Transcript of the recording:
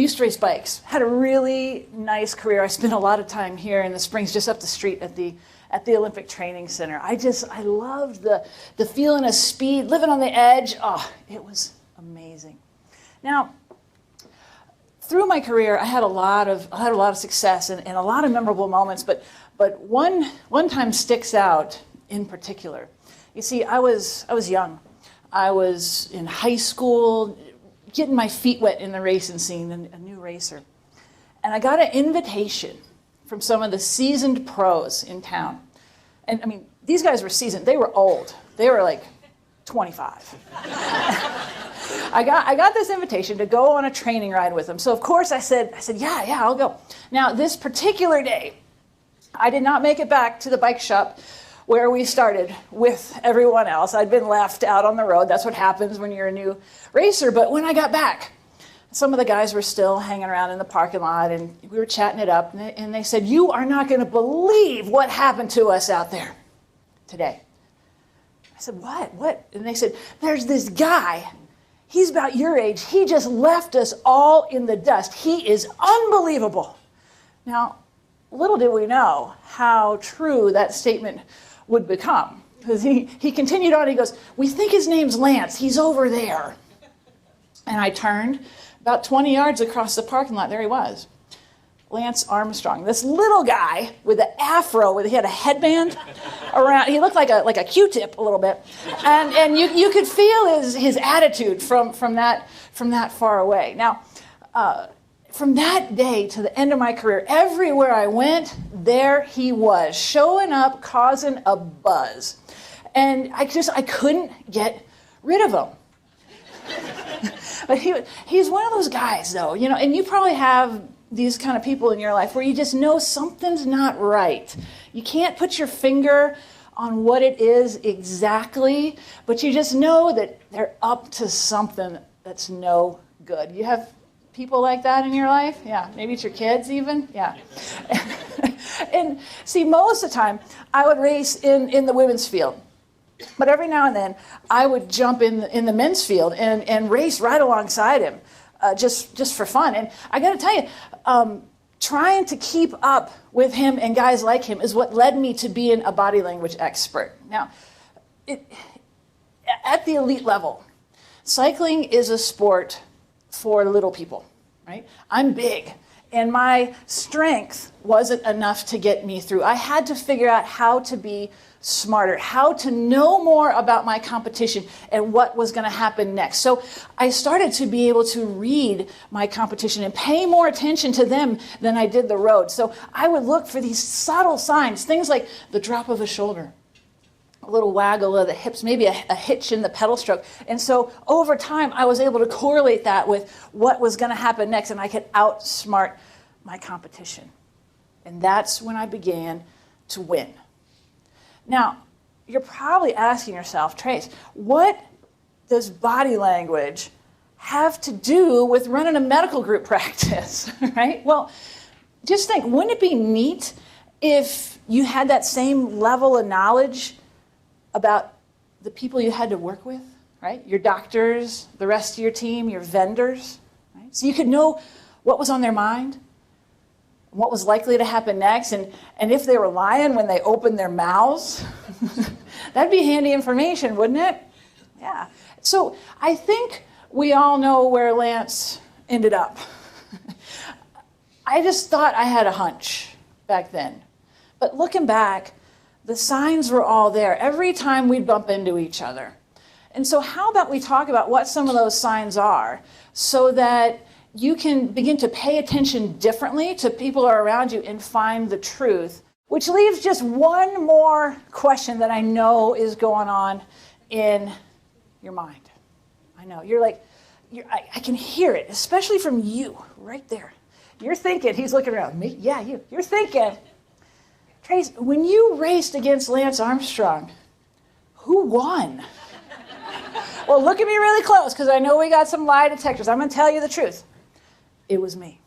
used to race bikes. Had a really nice career. I spent a lot of time here in the Springs, just up the street at the Olympic Training Center. I loved the feeling of speed, living on the edge. Oh, it was amazing. Now, through my career, I had a lot of success and a lot of memorable moments, but one time sticks out in particular. You see, I was young. I was in high school, getting my feet wet in the racing scene, a new racer. And I got an invitation from some of the seasoned pros in town. And I mean, these guys were seasoned. They were old. They were like 25. I got this invitation to go on a training ride with them. So of course I said, yeah, I'll go. Now this particular day, I did not make it back to the bike shop where we started with everyone else. I'd been left out on the road. That's what happens when you're a new racer. But when I got back, some of the guys were still hanging around in the parking lot, and we were chatting it up, and they said, "You are not going to believe what happened to us out there today." I said, What? And they said, "There's this guy. He's about your age. He just left us all in the dust. He is unbelievable." Now, little did we know how true that statement would become. Because he continued on, he goes, "We think his name's Lance. He's over there." And I turned about 20 yards across the parking lot. There he was. Lance Armstrong, this little guy with an afro, he had a headband around. He looked like a Q-tip a little bit, and you could feel his attitude from that far away. Now, from that day to the end of my career, everywhere I went, there he was, showing up, causing a buzz, and I couldn't get rid of him. But he's one of those guys, though, and you probably have these kind of people in your life where you just know something's not right. You can't put your finger on what it is exactly, but you just know that they're up to something that's no good. You have people like that in your life? Yeah, maybe it's your kids even? Yeah. And see, most of the time, I would race in the women's field. But every now and then, I would jump in the men's field and race right alongside him, just for fun. And I got to tell you, trying to keep up with him and guys like him is what led me to being a body language expert. Now, at the elite level, cycling is a sport for little people, right? I'm big, and my strength wasn't enough to get me through. I had to figure out how to be smarter, how to know more about my competition and what was going to happen next. So I started to be able to read my competition and pay more attention to them than I did the road. So I would look for these subtle signs, things like the drop of a shoulder, a little waggle of the hips, maybe a hitch in the pedal stroke. And so over time, I was able to correlate that with what was going to happen next, and I could outsmart my competition. And that's when I began to win. Now, you're probably asking yourself, Trace, what does body language have to do with running a medical group practice, right? Well, just think, wouldn't it be neat if you had that same level of knowledge about the people you had to work with, right? Your doctors, the rest of your team, your vendors, right? So you could know what was on their mind, what was likely to happen next, and if they were lying when they opened their mouths. That'd be handy information, wouldn't it? Yeah. So I think we all know where Lance ended up. I just thought I had a hunch back then. But looking back, the signs were all there every time we'd bump into each other. And so how about we talk about what some of those signs are so that you can begin to pay attention differently to people around you and find the truth, which leaves just one more question that I know is going on in your mind. I know, I can hear it, especially from you right there. You're thinking, he's looking around, me? Yeah, you. You're thinking, Trace, when you raced against Lance Armstrong, who won? Well, look at me really close, because I know we got some lie detectors. I'm going to tell you the truth. It was me.